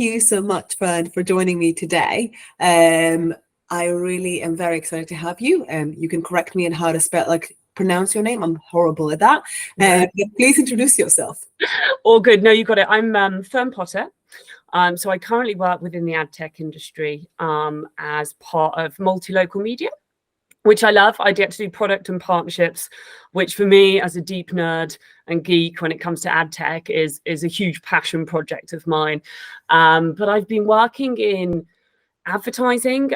you so much, Fern, for joining me today. I really am very excited to have you. You can correct me on how to pronounce your name. I'm horrible at that. Please introduce yourself. All good. No, you got it. I'm Fern Potter. So I currently work within the ad tech industry as part of multilocal media, which I love. I get to do product and partnerships, which for me as a deep nerd and geek when it comes to ad tech is a huge passion project of mine. But I've been working in advertising,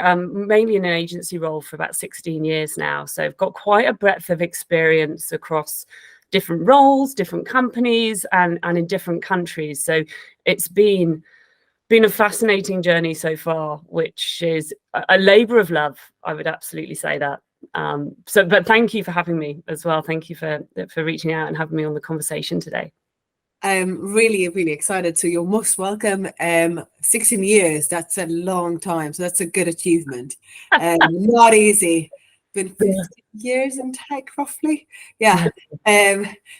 mainly in an agency role for about 16 years now. So I've got quite a breadth of experience across different roles, different companies, and in different countries. So it's been a fascinating journey so far, which is a labor of love. I would absolutely say that. But thank you for having me as well. Thank you for reaching out and having me on the conversation today. I'm really, really excited. So you're most welcome. 16 years, that's a long time. So that's a good achievement. Not easy. Been 15 years in tech, roughly. Yeah.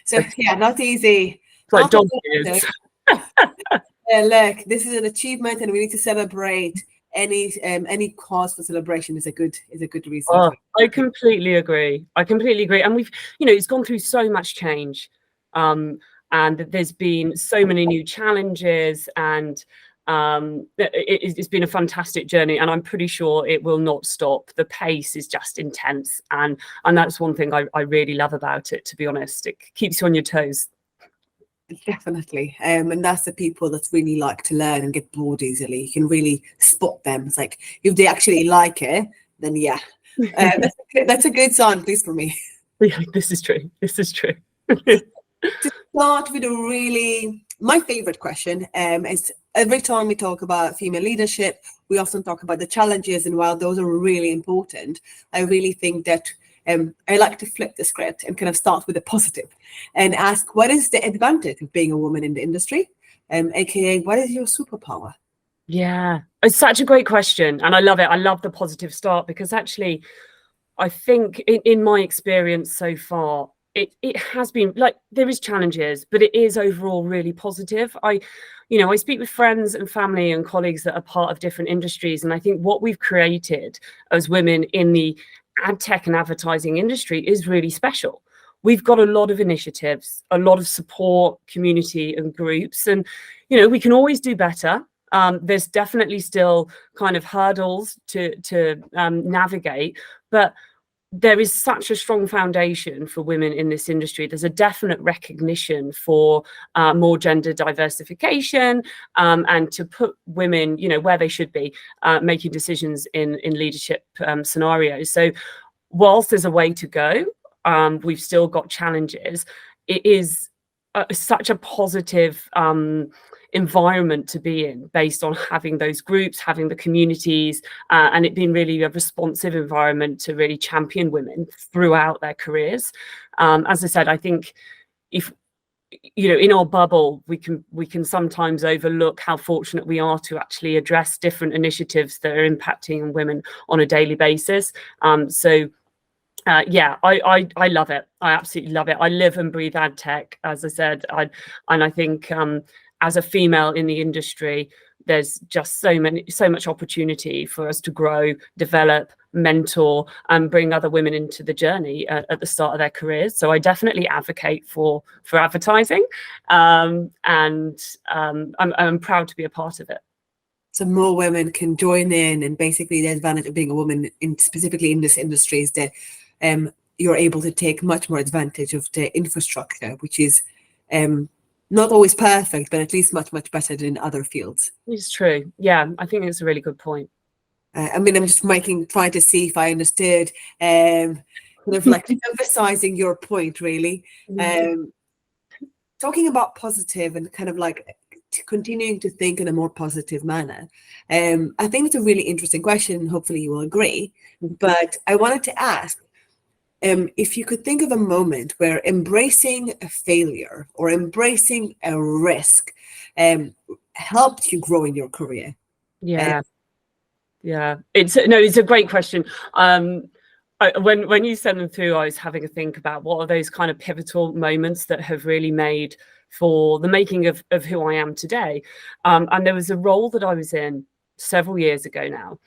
So yeah, not easy. It's like dog years. Look, this is an achievement, and we need to celebrate. Any cause for celebration is a good reason. Oh, I completely agree. And we've, it's gone through so much change. And there's been so many new challenges, and it's been a fantastic journey, and I'm pretty sure it will not stop. The pace is just intense, and that's one thing I really love about it, to be honest. It keeps you on your toes. Definitely. And that's the people that really like to learn and get bored easily. You can really spot them. It's like, if they actually like it, then yeah. That's a good sign, at least for me. Yeah, this is true. To start with my favorite question is, every time we talk about female leadership, we often talk about the challenges, and while those are really important, I really think that I like to flip the script and kind of start with a positive and ask, what is the advantage of being a woman in the industry? AKA, what is your superpower? Yeah, it's such a great question, and I love it. I love the positive start, because actually, I think in my experience so far, it has been like, there is challenges, but it is overall really positive. I speak with friends and family and colleagues that are part of different industries, and I think what we've created as women in the ad tech and advertising industry is really special. We've got a lot of initiatives, a lot of support, community and groups, and we can always do better. There's definitely still kind of hurdles to navigate, but there is such a strong foundation for women in this industry. There's a definite recognition for more gender diversification, and to put women, where they should be, making decisions in leadership scenarios. So whilst there's a way to go, we've still got challenges. It is such a positive environment to be in, based on having those groups, having the communities, and it being really a responsive environment to really champion women throughout their careers. As I said, I think if in our bubble, we can sometimes overlook how fortunate we are to actually address different initiatives that are impacting women on a daily basis. Yeah, I love it. I absolutely love it. I live and breathe ad tech, as I said. I think as a female in the industry, there's just so much opportunity for us to grow, develop, mentor, and bring other women into the journey at the start of their careers. So I definitely advocate for advertising, and I'm proud to be a part of it. So more women can join in, and basically the advantage of being a woman specifically in this industry is that you're able to take much more advantage of the infrastructure, which is not always perfect, but at least much better than in other fields. It's true. Yeah, I think it's a really good point. I'm just trying to see if I understood, kind of like emphasizing your point, really. Talking about positive and kind of like continuing to think in a more positive manner. I think it's a really interesting question, and hopefully you will agree. But I wanted to ask, if you could think of a moment where embracing a failure or embracing a risk helped you grow in your career. Yeah. It's a great question. When you send them through, I was having a think about what are those kind of pivotal moments that have really made for the making of who I am today. And there was a role that I was in several years ago now,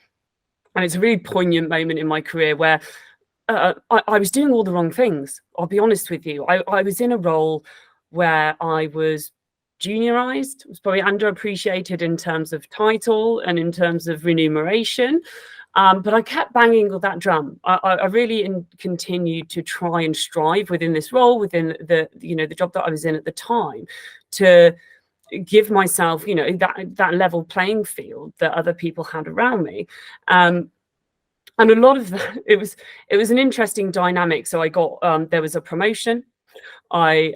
and it's a really poignant moment in my career where I was doing all the wrong things. I'll be honest with you. I was in a role where I was juniorized, was probably underappreciated in terms of title and in terms of remuneration. But I kept banging on that drum. I really continued to try and strive within this role, within the job that I was in at the time, to give myself, that level playing field that other people had around me. And a lot of that, it was an interesting dynamic. So I got, there was a promotion. I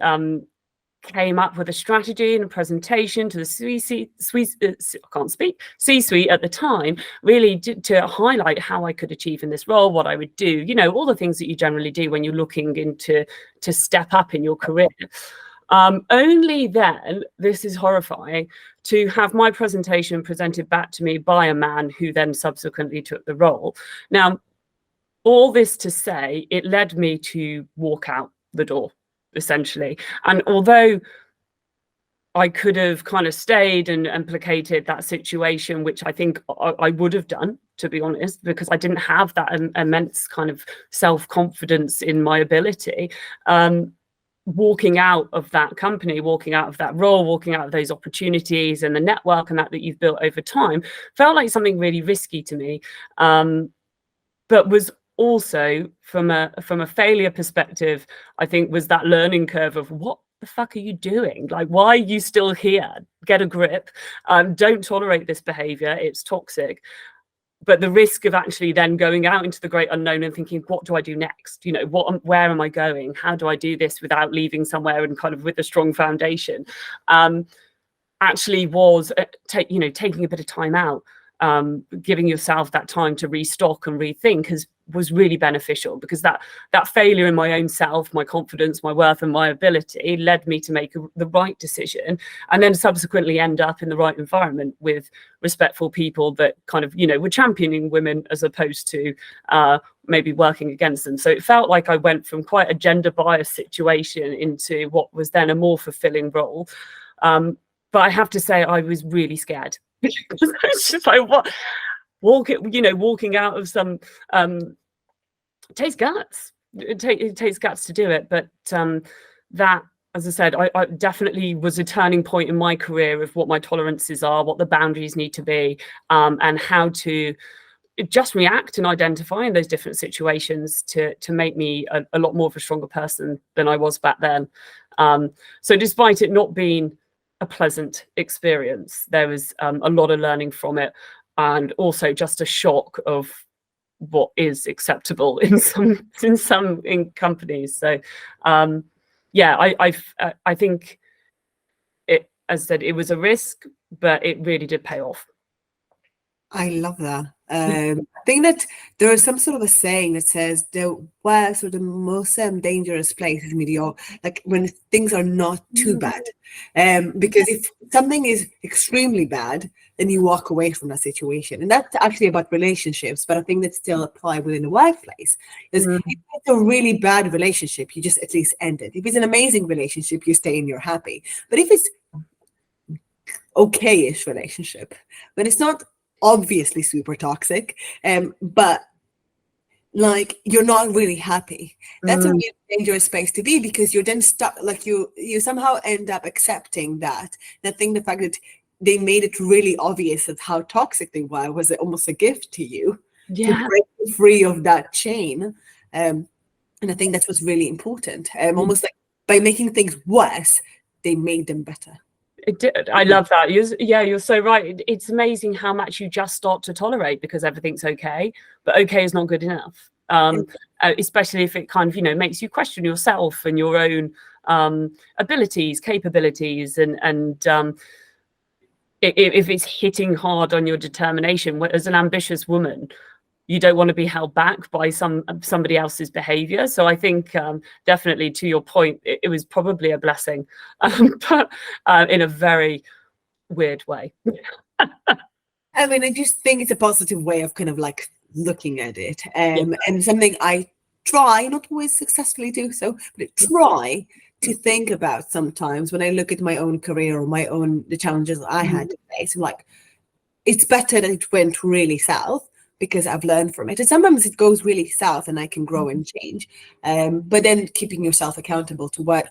came up with a strategy and a presentation to the C-suite at the time, really to highlight how I could achieve in this role, what I would do, all the things that you generally do when you're looking to step up in your career. Only then, this is horrifying, to have my presentation presented back to me by a man who then subsequently took the role. Now, all this to say, it led me to walk out the door, essentially. And although I could have kind of stayed and placated that situation, which I think I would have done, to be honest, because I didn't have that immense kind of self-confidence in my ability. Walking out of that company, walking out of that role, walking out of those opportunities and the network and that you've built over time felt like something really risky to me, but was also from a failure perspective, I think, was that learning curve of what the fuck are you doing? Like, why are you still here? Get a grip. Don't tolerate this behavior. It's toxic. But the risk of actually then going out into the great unknown and thinking, what do I do next? Where am I going? How do I do this without leaving somewhere and kind of with a strong foundation? Actually was taking a bit of time out, giving yourself that time to restock and rethink was really beneficial, because that failure in my own self, my confidence, my worth and my ability led me to make the right decision, and then subsequently end up in the right environment with respectful people that kind of were championing women as opposed to maybe working against them. So it felt like I went from quite a gender biased situation into what was then a more fulfilling role. But I have to say I was really scared. It's just like, what? Walking out of some, it takes guts. It takes guts to do it. But that, as I said, I definitely was a turning point in my career of what my tolerances are, what the boundaries need to be, and how to just react and identify in those different situations to make me a lot more of a stronger person than I was back then. So despite it not being a pleasant experience, there was a lot of learning from it, and also just a shock of what is acceptable in some companies. So I think it, as I said, it was a risk, but it really did pay off. I love that. I think that there is some sort of a saying that says the worst or the most dangerous place is mediocre, like when things are not too bad. Because if something is extremely bad, then you walk away from that situation. And that's actually about relationships, but I think that still apply within the workplace. Because if it's a really bad relationship, you just at least end it. If it's an amazing relationship, you stay and you're happy. But if it's okay-ish relationship, but it's not obviously super toxic, but like you're not really happy, that's a really dangerous space to be, because you're then stuck, like you somehow end up accepting that thing, the fact that they made it really obvious that how toxic they were was almost a gift to you to break free of that chain. And I think that was really important. Almost like by making things worse, they made them better. I love that. You're so right. It's amazing how much you just start to tolerate because everything's okay, but okay is not good enough. Especially if it kind of, makes you question yourself and your own abilities, capabilities, and if it's hitting hard on your determination. As an ambitious woman, you don't want to be held back by somebody else's behavior. So I think definitely, to your point, it was probably a blessing, but in a very weird way. I mean, I just think it's a positive way of kind of like looking at it, and something I try, not always successfully do so, but I try to think about sometimes when I look at my own career or the challenges I had to face. I'm like, it's better that it went really south because I've learned from it. And sometimes it goes really south and I can grow and change. But then keeping yourself accountable to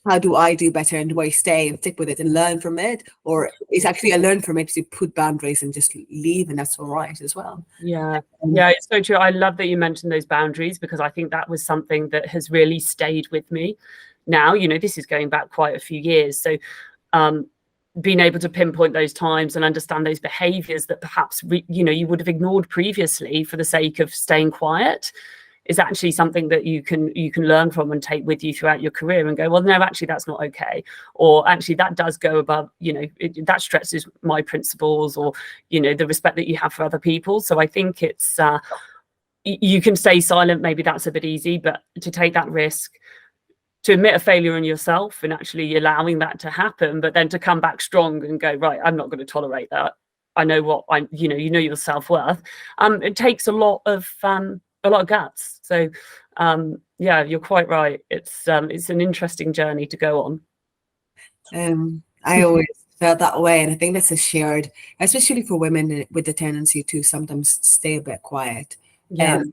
how do I do better, and do I stay and stick with it and learn from it? Or is actually I learn from it to put boundaries and just leave, and that's all right as well. Yeah. Yeah, it's so true. I love that you mentioned those boundaries, because I think that was something that has really stayed with me. Now, this is going back quite a few years. So being able to pinpoint those times and understand those behaviors that perhaps, you would have ignored previously for the sake of staying quiet, is actually something that you can learn from and take with you throughout your career and go, well, no, actually, that's not okay. Or actually, that does go above, that stresses my principles, or, the respect that you have for other people. So I think it's, you can stay silent. Maybe that's a bit easy, but to take that risk, to admit a failure in yourself and actually allowing that to happen, but then to come back strong and go, right, I'm not going to tolerate that. I know what you know your self-worth. It takes a lot of guts. So yeah, you're quite right. It's an interesting journey to go on. I always felt that way, and I think that's a shared, especially for women with the tendency to sometimes stay a bit quiet. Yeah.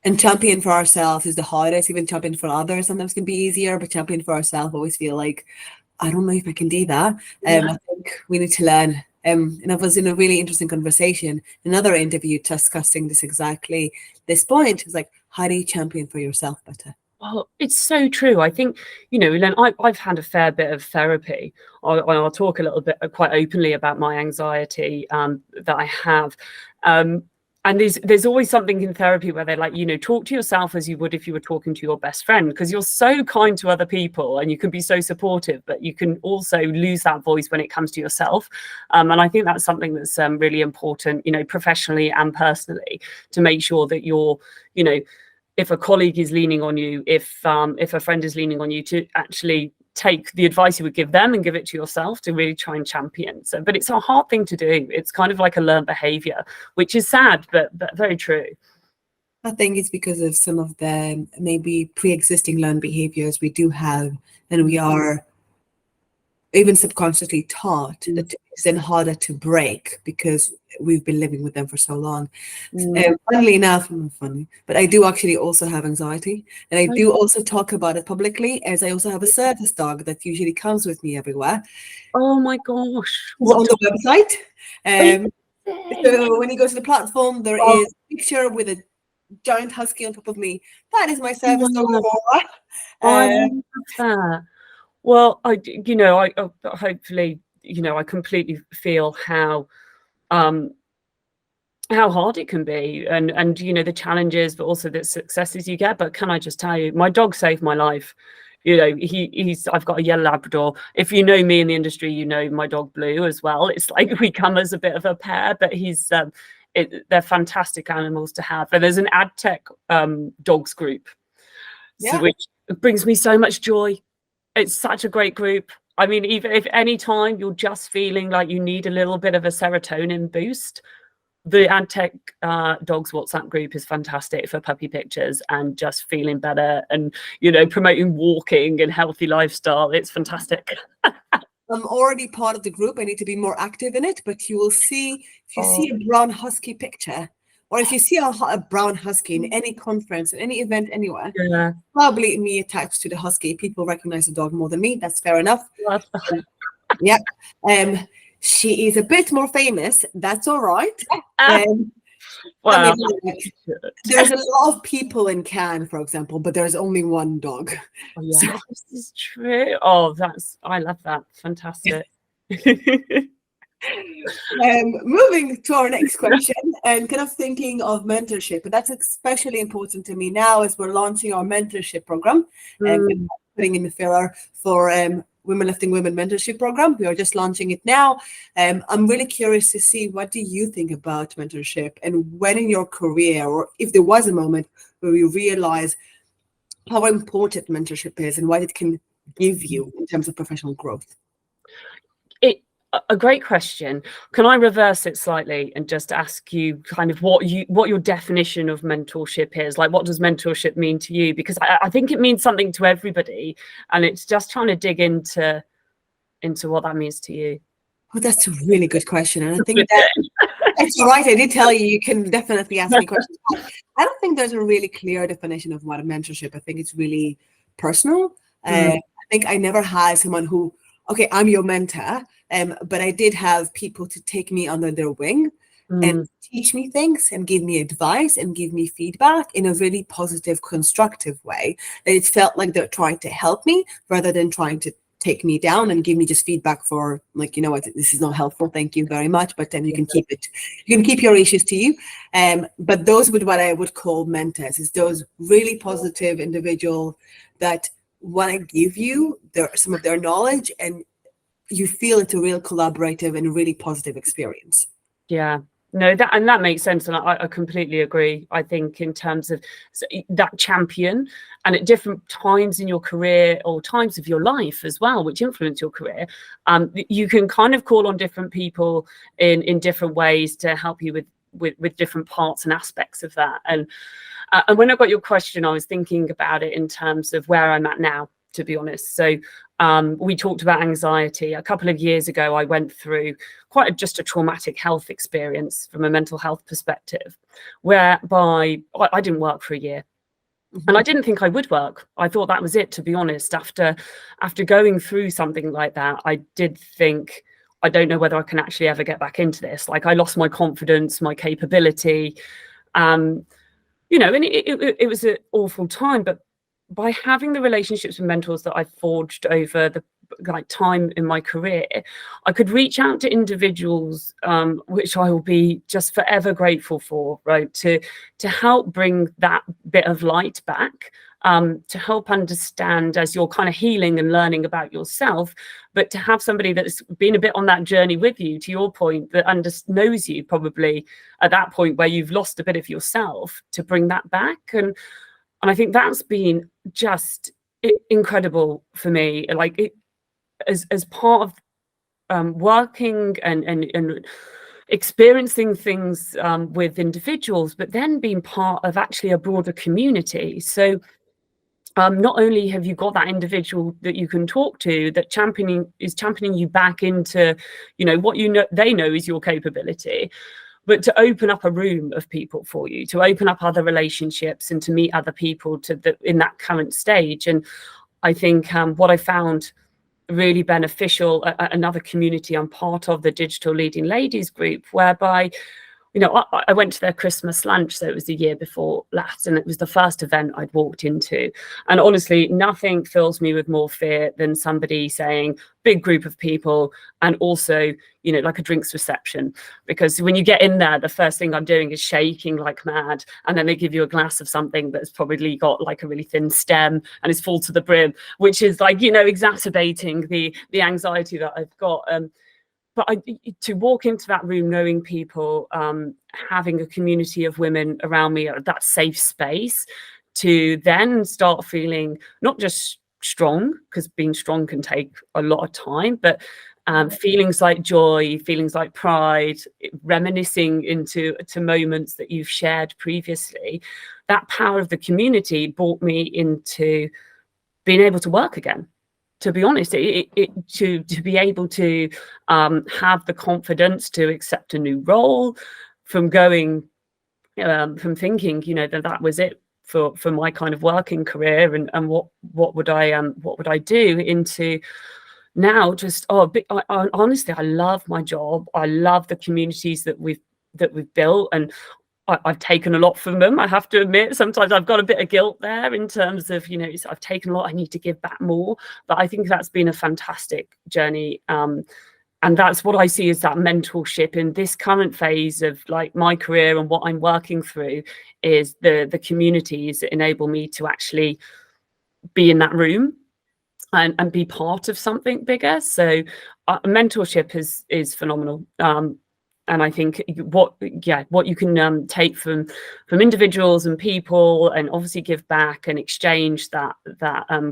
And champion for ourselves is the hardest. Even champion for others sometimes can be easier, but champion for ourselves, always feel like, I don't know if I can do that. I think we need to learn. And I was in a really interesting conversation, another interview discussing this point. It's like, how do you champion for yourself better? Well, it's so true. I think, Len, I've had a fair bit of therapy. I'll talk a little bit quite openly about my anxiety that I have. And there's always something in therapy where they're like, talk to yourself as you would if you were talking to your best friend, because you're so kind to other people and you can be so supportive, but you can also lose that voice when it comes to yourself. And I think that's something that's really important, professionally and personally, to make sure that you're, if a colleague is leaning on you, if a friend is leaning on you, to actually take the advice you would give them and give it to yourself to really try and champion. So, but it's a hard thing to do. It's kind of like a learned behavior, which is sad, but very true. I think it's because of some of the maybe pre-existing learned behaviors we do have, and we are even subconsciously taught that it's then harder to break because we've been living with them for so long. Funnily enough, not funny, but I do actually also have anxiety, and I do also talk about it publicly, as I also have a service dog that usually comes with me everywhere. Oh my gosh. It's on the website. So when you go to the platform, there is a picture with a giant husky on top of me. That is my service dog, Aurora. I love that. Well, I hopefully, I completely feel how hard it can be, and the challenges, but also the successes you get. But can I just tell you, my dog saved my life. I've got a yellow Labrador. If you know me in the industry, you know my dog Blue as well. It's like we come as a bit of a pair, but they're fantastic animals to have. And there's an ad tech dogs group, which brings me so much joy. It's such a great group. I mean, even if any time you're just feeling like you need a little bit of a serotonin boost, the AdTech Dogs WhatsApp group is fantastic for puppy pictures and just feeling better, and promoting walking and healthy lifestyle. It's fantastic. I'm already part of the group. I need to be more active in it, but you will see, if you see a brown husky picture, or if you see a brown husky in any conference, in any event, anywhere, probably me attached to the husky. People recognize the dog more than me. That's fair enough. Yeah. She is a bit more famous. That's all right. Well, there's a lot of people in Cannes, for example, but there's only one dog. Oh, yeah, so, this is true. Oh, I love that. Fantastic. Moving to our next question, and kind of thinking of mentorship, but that's especially important to me now as we're launching our mentorship program and putting in the filler for Women Lifting Women mentorship program. We are just launching it now. I'm really curious to see, what do you think about mentorship, and when in your career, or if there was a moment where you realize how important mentorship is and what it can give you in terms of professional growth? a great question. Can I reverse it slightly and just ask you kind of what your definition of mentorship is? Like, what does mentorship mean to you? Because I think it means something to everybody, and it's just trying to dig into what that means to you. Oh, that's a really good question. And I think that it's all right. I did tell you can definitely ask me questions. I don't think there's a really clear definition of what a mentorship. I think it's really personal. I think I never had someone who, okay, I'm your mentor, but I did have people to take me under their wing and teach me things and give me advice and give me feedback in a really positive, constructive way. That it felt like they're trying to help me rather than trying to take me down and give me just feedback for, like, you know what, this is not helpful, thank you very much, but then you can keep it, you can keep your issues to you. But those would what I would call mentors, is those really positive individual that want to give you some of their knowledge, and you feel it's a real collaborative and really positive experience. Yeah. No, that makes sense, and I completely agree. I think in terms of that champion, and at different times in your career or times of your life as well, which influence your career, you can kind of call on different people in different ways to help you with different parts and aspects of that. And when I got your question, I was thinking about it in terms of where I'm at now, to be honest. So we talked about anxiety. A couple of years ago, I went through just a traumatic health experience from a mental health perspective, whereby I didn't work for a year. And I didn't think I would work. I thought that was it, to be honest. After going through something like that, I did think, I don't know whether I can actually ever get back into this. Like, I lost my confidence, my capability, and it was an awful time. But by having the relationships with mentors that I forged over the time in my career, I could reach out to individuals, which I will be just forever grateful for, right? To help bring that bit of light back, to help understand as you're kind of healing and learning about yourself, but to have somebody that's been a bit on that journey with you, to your point, that knows you probably at that point where you've lost a bit of yourself, to bring that back. And I think that's been just incredible for me. Like, it, as part of working and experiencing things with individuals, but then being part of actually a broader community. So not only have you got that individual that you can talk to that is championing you back into, what they know is your capability, but to open up a room of people for you, to open up other relationships and to meet other people in that current stage. And I think what I found really beneficial, another community I'm part of, the Digital Leading Ladies group, whereby, I went to their Christmas lunch, so it was the year before last, and it was the first event I'd walked into. And honestly, nothing fills me with more fear than somebody saying, big group of people, and also, like a drinks reception. Because when you get in there, the first thing I'm doing is shaking like mad. And then they give you a glass of something that's probably got like a really thin stem and is full to the brim, which is like, exacerbating the anxiety that I've got. But to walk into that room knowing people, having a community of women around me, that safe space, to then start feeling not just strong, because being strong can take a lot of time, but feelings like joy, feelings like pride, reminiscing into moments that you've shared previously. That power of the community brought me into being able to work again. To be honest, to be able to have the confidence to accept a new role, from going from thinking, that was it for my kind of working career, and what would I do, into now just honestly, I love my job. I love the communities that we've built, and I've taken a lot from them. I have to admit, sometimes I've got a bit of guilt there in terms of, I've taken a lot, I need to give back more. But I think that's been a fantastic journey. And that's what I see as that mentorship in this current phase of like my career, and what I'm working through is the communities that enable me to actually be in that room and be part of something bigger. So mentorship is phenomenal. And I think what you can take from individuals and people, and obviously give back and exchange that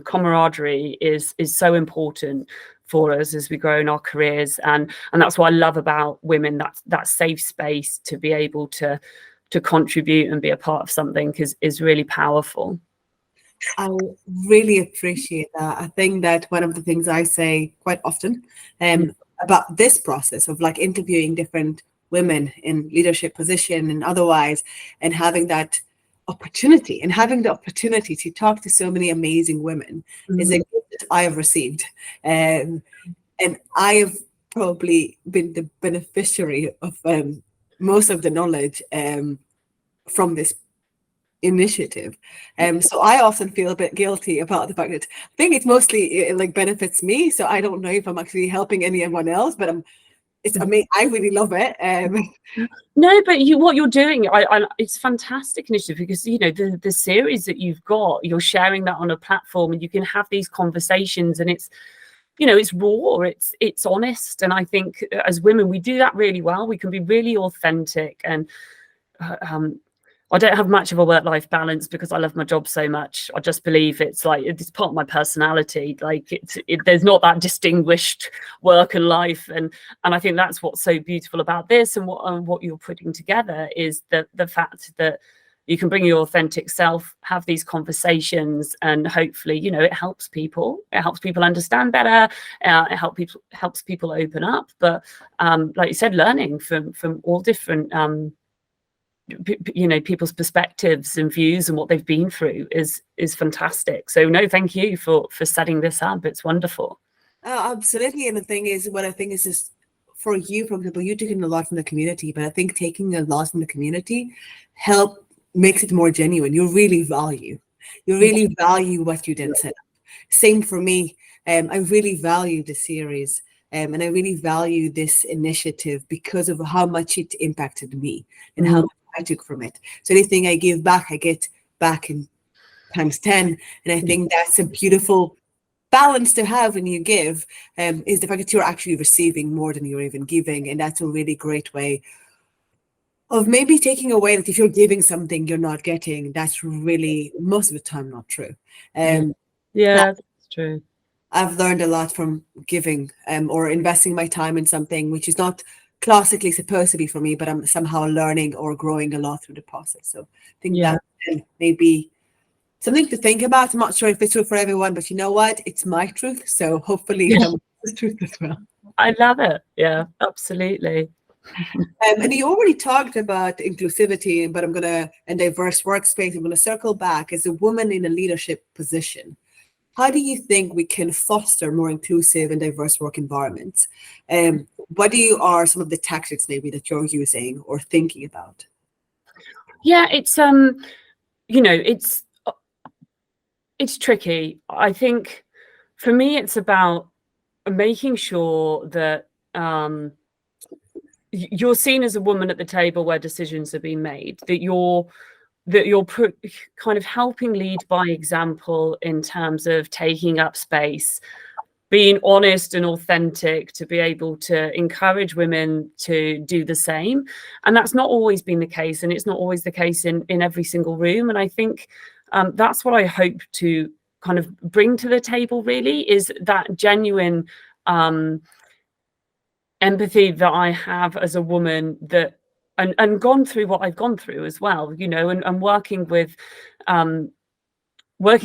camaraderie is so important for us as we grow in our careers, and that's what I love about women, that safe space to be able to contribute and be a part of something is really powerful. I really appreciate that. I think that one of the things I say quite often about this process of like interviewing different women in leadership position and otherwise, and having that opportunity and having the opportunity to talk to so many amazing women is a gift that I have received. And I have probably been the beneficiary of most of the knowledge from this initiative. So I often feel a bit guilty about the fact that I think it's mostly it like benefits me. So I don't know if I'm actually helping anyone else, but it's amazing. I really love it. No, but what you're doing, it's fantastic initiative, because you know the series that you've got, you're sharing that on a platform, and you can have these conversations, and it's, you know, it's raw, it's honest, and I think as women we do that really well. We can be really authentic, and I don't have much of a work-life balance because I love my job so much. I just believe it's like it's part of my personality. Like there's not that distinguished work and life, and I think that's what's so beautiful about this, and what you're putting together is the fact that you can bring your authentic self, have these conversations, and hopefully, you know, it helps people. It helps people understand better. It helps people open up. But like you said, learning from all different you know, people's perspectives and views and what they've been through is fantastic. So no, thank you for setting this up. It's wonderful. Absolutely. And the thing is, what I think is just for you, for example, you're taking a lot from the community, but I think taking a lot from the community makes it more genuine. You really value what you then set up. Same for me. I really value the series. And I really value this initiative because of how much it impacted me and how much I took from it. So anything I give back, I get back in times 10. And I think that's a beautiful balance to have when you give, is the fact that you're actually receiving more than you're even giving. And that's a really great way of maybe taking away that if you're giving something you're not getting. That's really most of the time not true. Yeah, that's true. I've learned a lot from giving or investing my time in something which is not classically supposed to be for me, but I'm somehow learning or growing a lot through the process. So I think that may be something to think about. I'm not sure if it's true for everyone, but you know what? It's my truth. So hopefully it's truth as well. I love it. Yeah, absolutely. And you already talked about inclusivity, but and diverse workspace. I'm going to circle back as a woman in a leadership position. How do you think we can foster more inclusive and diverse work environments? What are some of the tactics maybe that you're using or thinking about? Yeah, it's you know, it's tricky. I think for me, it's about making sure that you're seen as a woman at the table where decisions are being made, that you're kind of helping lead by example in terms of taking up space, being honest and authentic, to be able to encourage women to do the same. And that's not always been the case, and it's not always the case in every single room. And I think that's what I hope to kind of bring to the table, really, is that genuine empathy that I have as a woman, that and gone through what I've gone through as well, you know, and working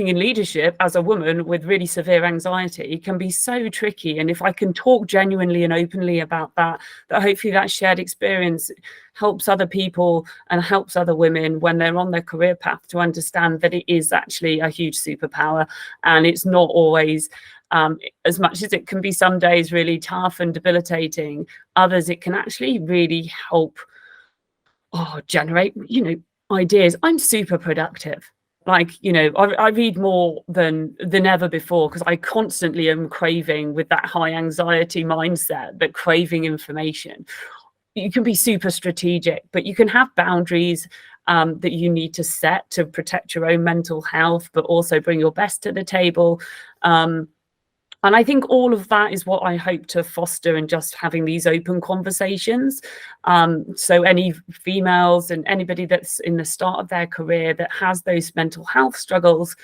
in leadership as a woman with really severe anxiety can be so tricky. And if I can talk genuinely and openly about that hopefully that shared experience helps other people and helps other women when they're on their career path to understand that it is actually a huge superpower, and it's not always as much as it can be some days really tough and debilitating, others it can actually really help generate, you know, ideas. I'm super productive. Like, you know, I read more than ever before because I constantly am craving, with that high anxiety mindset, that craving information. You can be super strategic, but you can have boundaries that you need to set to protect your own mental health, but also bring your best to the table. And I think all of that is what I hope to foster in just having these open conversations. So any females and anybody that's in the start of their career that has those mental health struggles,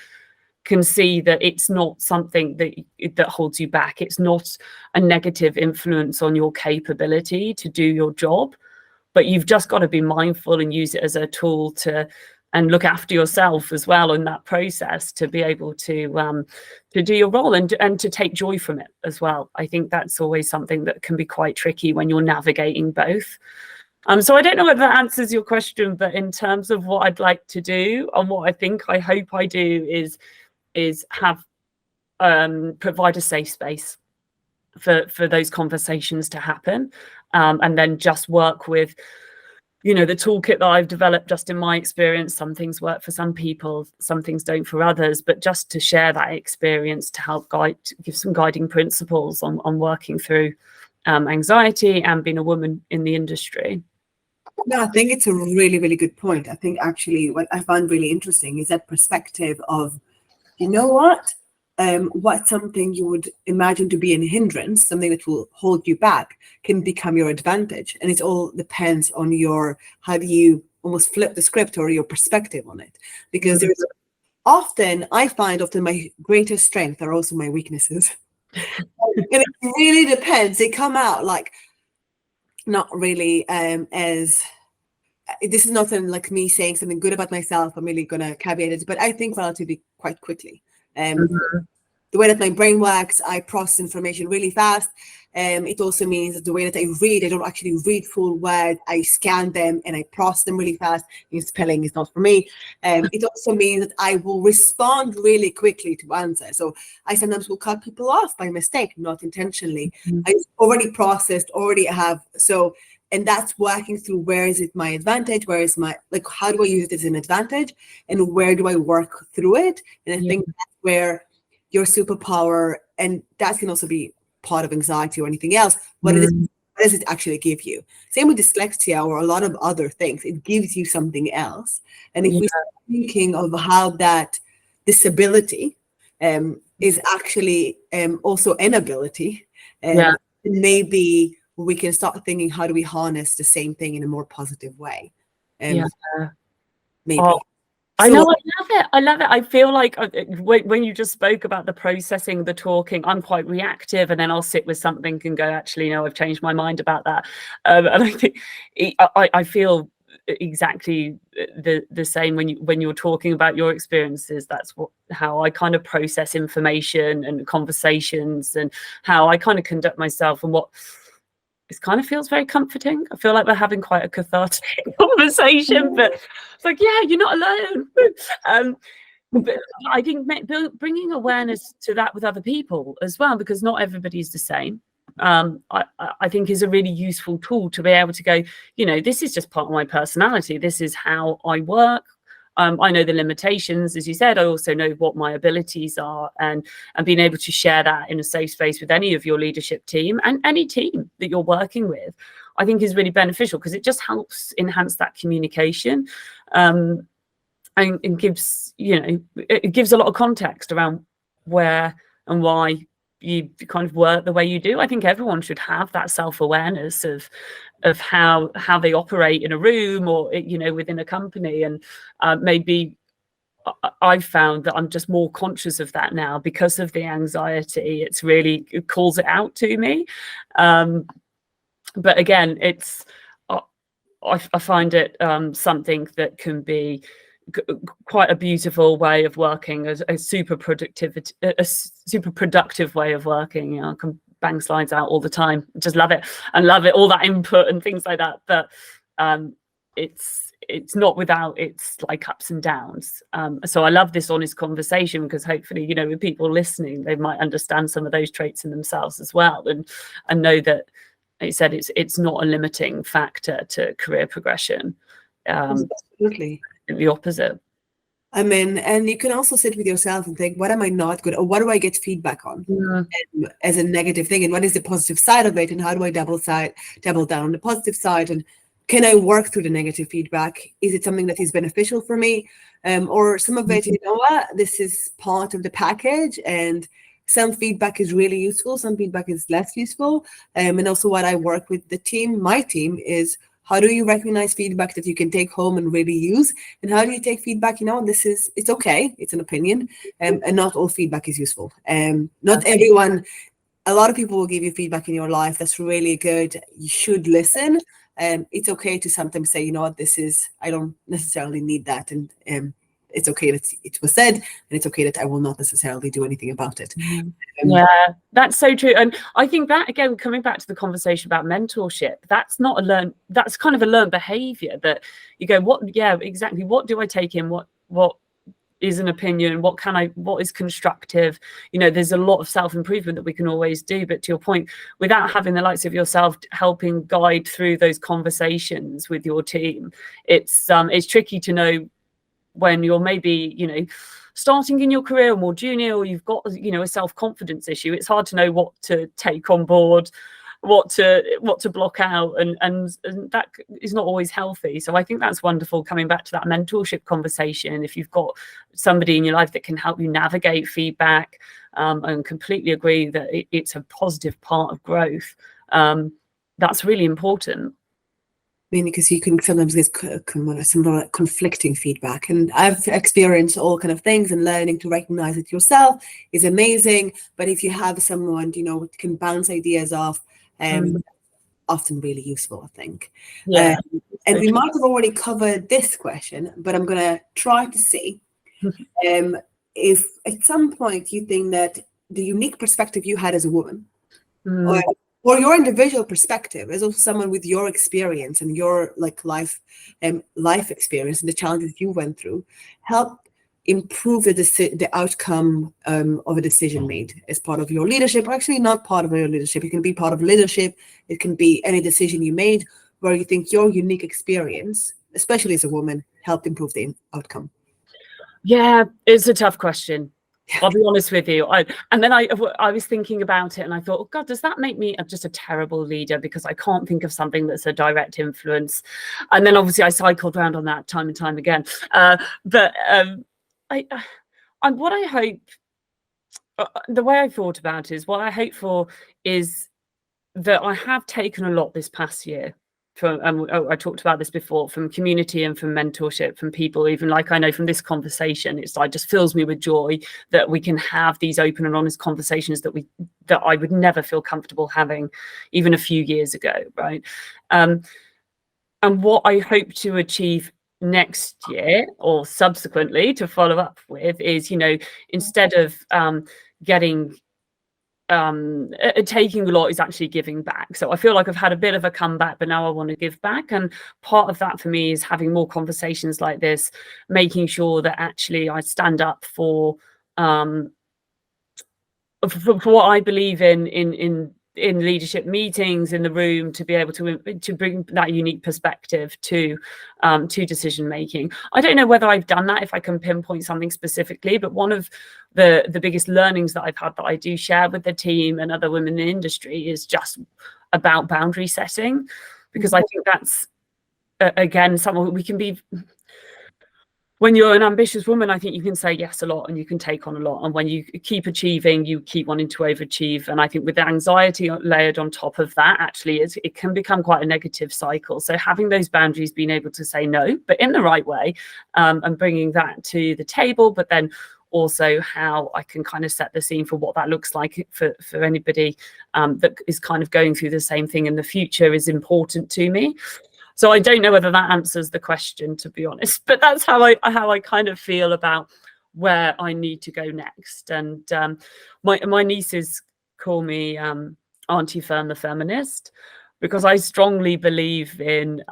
can see that it's not something that holds you back. It's not a negative influence on your capability to do your job, but you've just got to be mindful and use it as a tool and look after yourself as well in that process, to be able to do your role and to take joy from it as well. I think that's always something that can be quite tricky when you're navigating both. So I don't know whether that answers your question, but in terms of what I'd like to do and what I hope I do is have provide a safe space for those conversations to happen, and then just work with, you know, the toolkit that I've developed just in my experience. Some things work for some people, some things don't for others, but just to share that experience to help give some guiding principles on working through anxiety and being a woman in the industry. No, I think it's a really, really good point. I think actually what I found really interesting is that perspective of, you know what's something you would imagine to be a hindrance, something that will hold you back, can become your advantage. And it all depends on how do you almost flip the script or your perspective on it. Because I find often my greatest strengths are also my weaknesses. And it really depends. They come out like not really as, this is not like me saying something good about myself. I'm really going to caveat it, but I think relatively quite quickly. The way that my brain works, I process information really fast. It also means that the way that I read, I don't actually read full words. I scan them and I process them really fast. Spelling is not for me. It also means that I will respond really quickly to answers. So I sometimes will cut people off by mistake, not intentionally. I already processed, already have. And that's working through where is it my advantage, where is my, like, how do I use it as an advantage, and where do I work through it? And I think that's where your superpower, and that can also be part of anxiety or anything else. What does it actually give you? Same with dyslexia or a lot of other things. It gives you something else. And if we're thinking of how that disability is actually also an ability, maybe we can start thinking, how do we harness the same thing in a more positive way? Maybe. I know, I love it. I feel like when you just spoke about the processing, the talking, I'm quite reactive, and then I'll sit with something and go, actually, no, I've changed my mind about that. And I think I feel exactly the same when you're talking about your experiences. That's how I kind of process information and conversations, and how I kind of conduct myself, and what it kind of feels very comforting. I feel like we're having quite a cathartic conversation, but it's like, yeah, you're not alone. But I think bringing awareness to that with other people as well, because not everybody's the same, I think is a really useful tool to be able to go, you know, this is just part of my personality. This is how I work. I know the limitations, as you said. I also know what my abilities are, and being able to share that in a safe space with any of your leadership team and any team that you're working with, I think is really beneficial, because it just helps enhance that communication, and gives, you know, it gives a lot of context around where and why you kind of work the way you do. I think everyone should have that self-awareness of how they operate in a room, or, you know, within a company. And maybe I've found that I'm just more conscious of that now because of the anxiety. It calls it out to me. But again, I find it something that can be quite a beautiful way of working, a super productive way of working. You know, I can bang slides out all the time, just love it, all that input and things like that. But it's not without its like ups and downs. So I love this honest conversation, because hopefully, you know, with people listening, they might understand some of those traits in themselves as well, and know that, like you said, it's not a limiting factor to career progression. Absolutely. The opposite. I mean, and you can also sit with yourself and think, what am I not good, or what do I get feedback on as a negative thing, and what is the positive side of it, and how do I double down on the positive side, and can I work through the negative feedback? Is it something that is beneficial for me, or some of it, you know what, this is part of the package, and some feedback is really useful, some feedback is less useful. And also what I work with my team is, How do you recognize feedback that you can take home and really use? And how do you take feedback, it's okay, it's an opinion, and not all feedback is useful. Not everyone, a lot of people will give you feedback in your life that's really good. You should listen. It's okay to sometimes say, I don't necessarily need that. And it's okay that it was said, and it's okay that I will not necessarily do anything about it. Yeah, that's so true. And I think that, again, coming back to the conversation about mentorship, that's kind of a learned behavior that you go, what do I take in? What is an opinion? What is constructive? There's a lot of self-improvement that we can always do, but to your point, without having the likes of yourself helping guide through those conversations with your team, it's tricky to know when you're maybe, starting in your career, more junior, or you've got, a self-confidence issue. It's hard to know what to take on board, what to block out, and that is not always healthy. So I think that's wonderful, coming back to that mentorship conversation. If you've got somebody in your life that can help you navigate feedback, and completely agree that it's a positive part of growth, that's really important. Because you can sometimes get some conflicting feedback, and I've experienced all kind of things, and learning to recognize it yourself is amazing. But if you have someone can bounce ideas off, often really useful, I think. Yeah, and we might have already covered this question, but I'm gonna try to see if at some point you think that the unique perspective you had as a woman, or your individual perspective as also someone with your experience and your life experience and the challenges you went through, help improve the outcome of a decision made as part of your leadership, or actually not part of your leadership. It can be part of leadership. It can be any decision you made where you think your unique experience, especially as a woman, helped improve the outcome. Yeah, it's a tough question. I'll be honest with you. I was thinking about it, and I thought, oh God, does that make me just a terrible leader because I can't think of something that's a direct influence? And then obviously I cycled around on that time and time again. But what I hope, the way I thought about it is, what I hope for is that I have taken a lot this past year. I talked about this before, from community and from mentorship, from people, even like I know from this conversation, it just fills me with joy that we can have these open and honest conversations that I would never feel comfortable having even a few years ago, right? And what I hope to achieve next year or subsequently to follow up with is, instead of getting taking a lot, is actually giving back. So I feel like I've had a bit of a comeback, but now I want to give back. And part of that for me is having more conversations like this, making sure that actually I stand up for what I believe in leadership meetings, in the room, to be able to bring that unique perspective to decision making. I don't know whether I've done that, if I can pinpoint something specifically, but one of the biggest learnings that I've had that I do share with the team and other women in the industry is just about boundary setting, because I think that's again something we can be. When you're an ambitious woman, I think you can say yes a lot and you can take on a lot. And when you keep achieving, you keep wanting to overachieve. And I think with the anxiety layered on top of that, actually, it can become quite a negative cycle. So having those boundaries, being able to say no, but in the right way, and bringing that to the table, but then also how I can kind of set the scene for what that looks like for anybody that is kind of going through the same thing in the future is important to me. So I don't know whether that answers the question, to be honest, but that's how I kind of feel about where I need to go next. And my nieces call me Auntie Fern the feminist, because I strongly believe in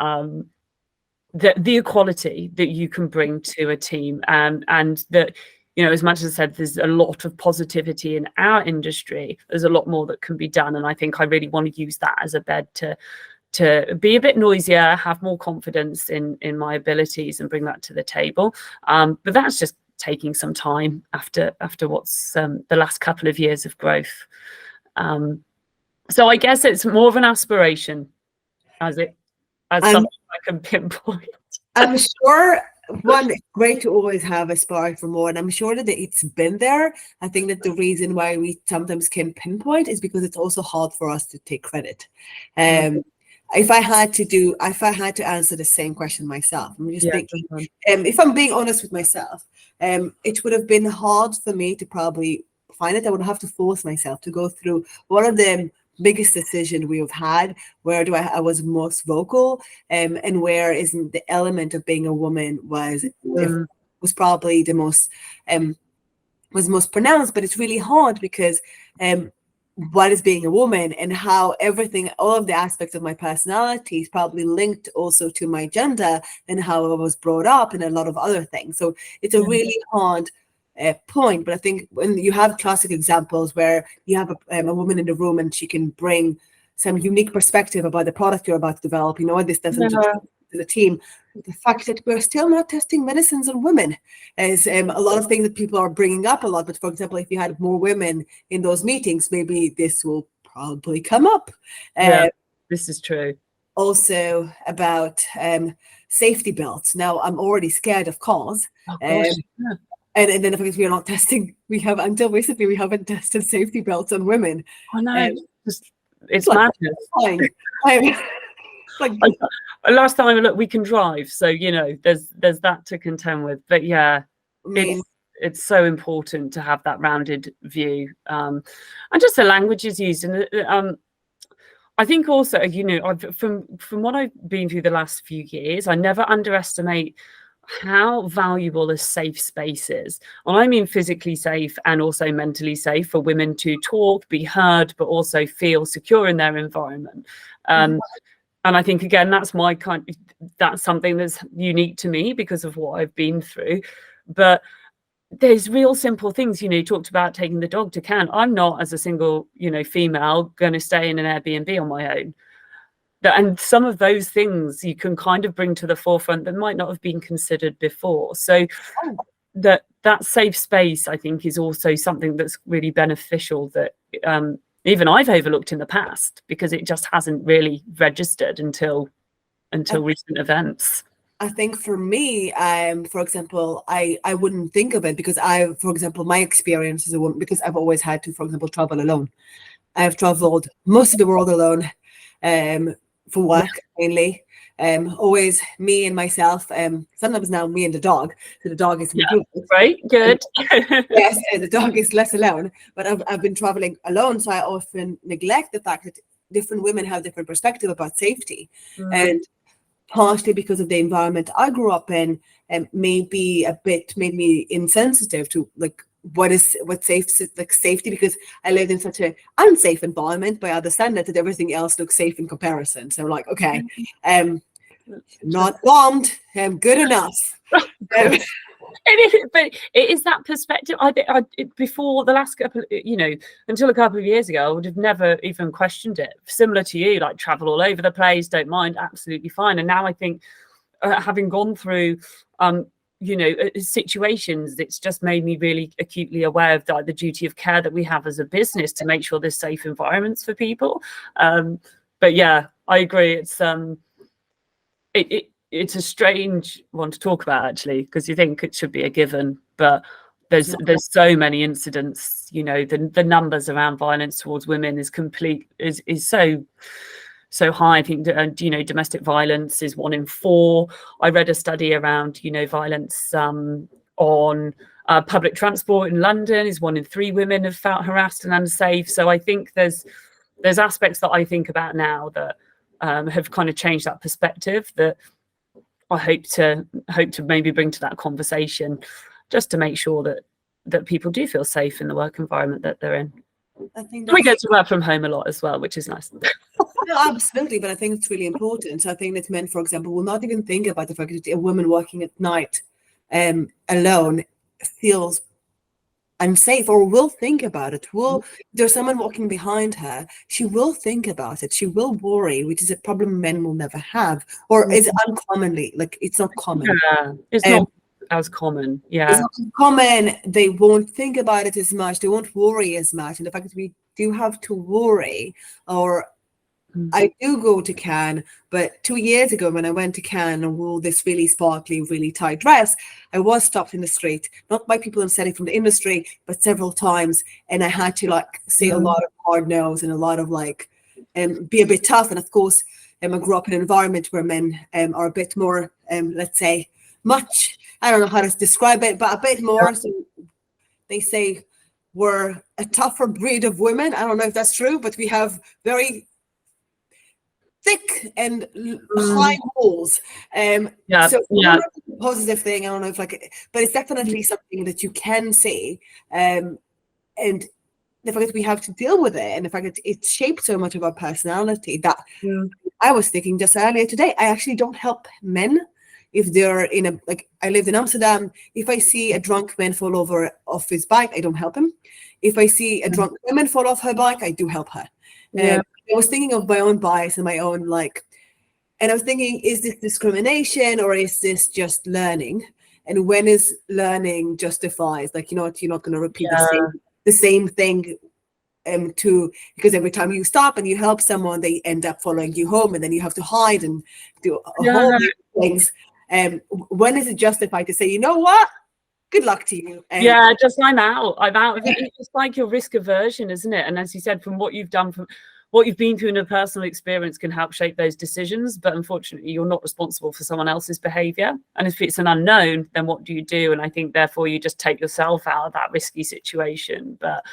the equality that you can bring to a team, and that, as much as I said, there's a lot of positivity in our industry, there's a lot more that can be done. And I think I really want to use that as a bed to be a bit noisier, have more confidence in my abilities and bring that to the table. But that's just taking some time after what's the last couple of years of growth. So I guess it's more of an aspiration as something I can pinpoint. I'm sure it's great to always have a spark for more, and I'm sure that it's been there. I think that the reason why we sometimes can pinpoint is because it's also hard for us to take credit. if I had to answer the same question myself, I'm just thinking, if I'm being honest with myself, it would have been hard for me to probably find it. I would have to force myself to go through one of the biggest decision we've had. Where I was most vocal, and where isn't the element of being a woman was probably the most was most pronounced. But it's really hard because what is being a woman, and how everything, all of the aspects of my personality is probably linked also to my gender and how I was brought up and a lot of other things. So it's a really hard point. But I think when you have classic examples where you have a woman in the room and she can bring some unique perspective about the product you're about to develop, this doesn't just to the team. The fact that we're still not testing medicines on women is a lot of things that people are bringing up a lot. But for example, if you had more women in those meetings, maybe this will probably come up. This is true. Also about safety belts. Now, I'm already scared of cars. Oh, gosh. And then if we are not testing, until recently, we haven't tested safety belts on women. I know. It's madness. Like, last time, look, we can drive, so there's that to contend with. But it's so important to have that rounded view, and just the language is used. And I think also, from what I've been through the last few years, I never underestimate how valuable a safe space is. And I mean physically safe and also mentally safe for women to talk, be heard, but also feel secure in their environment. And I think, again, that's something that's unique to me because of what I've been through. But there's real simple things, you talked about taking the dog to Cannes. I'm not, as a single, female, going to stay in an Airbnb on my own. And some of those things you can kind of bring to the forefront that might not have been considered before. So that safe space, I think, is also something that's really beneficial that even I've overlooked in the past because it just hasn't really registered until recent events. I think for me, for example, I wouldn't think of it because for example, my experience as a woman, because I've always had to, for example, travel alone. I've traveled most of the world alone for work mainly. Always me and myself. Sometimes now me and the dog. So the dog is right. Good. Yes, the dog is less alone. But I've been traveling alone, so I often neglect the fact that different women have different perspective about safety, and partially because of the environment I grew up in, made me insensitive to what's safety, because I lived in such an unsafe environment by other standards that everything else looks safe in comparison. So okay, not bombed, good enough. But it is that perspective. Before the last couple, until a couple of years ago, I would have never even questioned it. Similar to you, like travel all over the place, don't mind, absolutely fine. And now I think, having gone through, situations, it's just made me really acutely aware of the duty of care that we have as a business to make sure there's safe environments for people. But yeah, I agree. It's a strange one to talk about, actually, because you think it should be a given, but there's so many incidents. The numbers around violence towards women is so high. I think domestic violence is 1 in 4. I read a study around violence on public transport in London is 1 in 3 women have felt harassed and unsafe. So I think there's aspects that I think about now that have kind of changed that perspective that I hope to maybe bring to that conversation, just to make sure that people do feel safe in the work environment that they're in. I think we get to work from home a lot as well, which is nice. No, absolutely, but I think it's really important. I think that men, for example, will not even think about the fact that a woman working at night alone feels unsafe, or will think about it. There's someone walking behind her, she will think about it, she will worry, which is a problem men will never have, or is uncommonly, it's not common. It's not as common. It's not common. They won't think about it as much, they won't worry as much. And the fact that we do have to worry, or I do go to Cannes, but 2 years ago when I went to Cannes and wore this really sparkly, really tight dress, I was stopped in the street, not by people from the industry, but several times. And I had to say a lot of hard no's and a lot of be a bit tough. And of course, I grew up in an environment where men are a bit more, let's say, much, I don't know how to describe it, but a bit more, so they say we're a tougher breed of women. I don't know if that's true, but we have very thick and high walls. So a positive thing, I don't know if but it's definitely something that you can see. And the fact that we have to deal with it, and the fact that it shaped so much of our personality, that I was thinking just earlier today, I actually don't help men if they're in a, I lived in Amsterdam. If I see a drunk man fall over off his bike, I don't help him. If I see a drunk woman fall off her bike, I do help her. I was thinking of my own bias and my own and I was thinking, is this discrimination or is this just learning? And when is learning justifies? You're not going to repeat the same thing because every time you stop and you help someone, they end up following you home, and then you have to hide and do a whole lot of things. When is it justified to say, you know what? Good luck to you. Just I'm out. It's like your risk aversion, isn't it? And as you said, from what you've done, from what you've been through in a personal experience can help shape those decisions. But unfortunately, you're not responsible for someone else's behavior. And if it's an unknown, then what do you do? And I think, therefore, you just take yourself out of that risky situation. But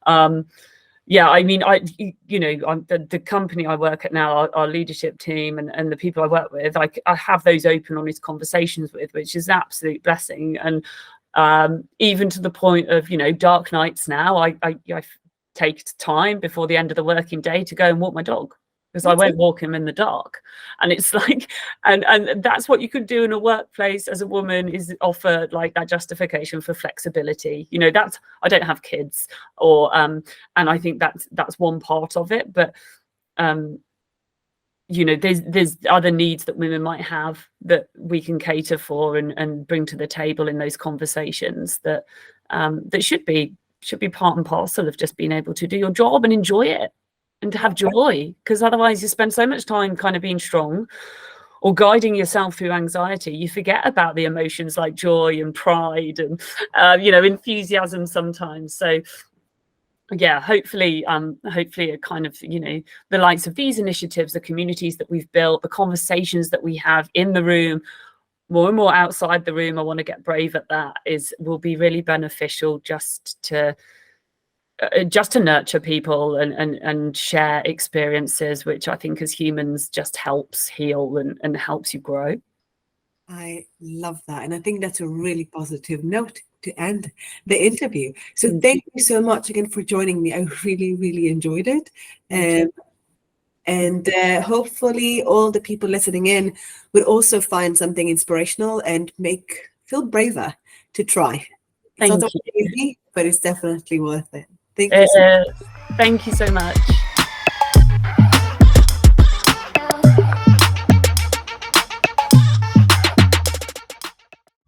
I mean, the company I work at now, our leadership team and the people I work with, I have those open, honest conversations with, which is an absolute blessing. And even to the point of, dark nights now, I take time before the end of the working day to go and walk my dog, because I won't walk him in the dark. And it's and that's what you could do in a workplace as a woman, is offer that justification for flexibility. That's, I don't have kids, or and I think that's one part of it. But there's other needs that women might have that we can cater for and bring to the table in those conversations that should be part and parcel of just being able to do your job and enjoy it and to have joy. Because otherwise you spend so much time kind of being strong or guiding yourself through anxiety, you forget about the emotions like joy and pride and enthusiasm sometimes. So hopefully a kind of, the likes of these initiatives, the communities that we've built, the conversations that we have in the room, more and more outside the room, I want to get brave at that, will be really beneficial just to nurture people and share experiences, which I think as humans just helps heal and helps you grow. I love that. And I think that's a really positive note to end the interview. So thank you so much again for joining me. I really, really enjoyed it. And hopefully all the people listening in would also find something inspirational and feel braver to try. It's not always easy, but it's definitely worth it. Thank you so much. Thank you so much.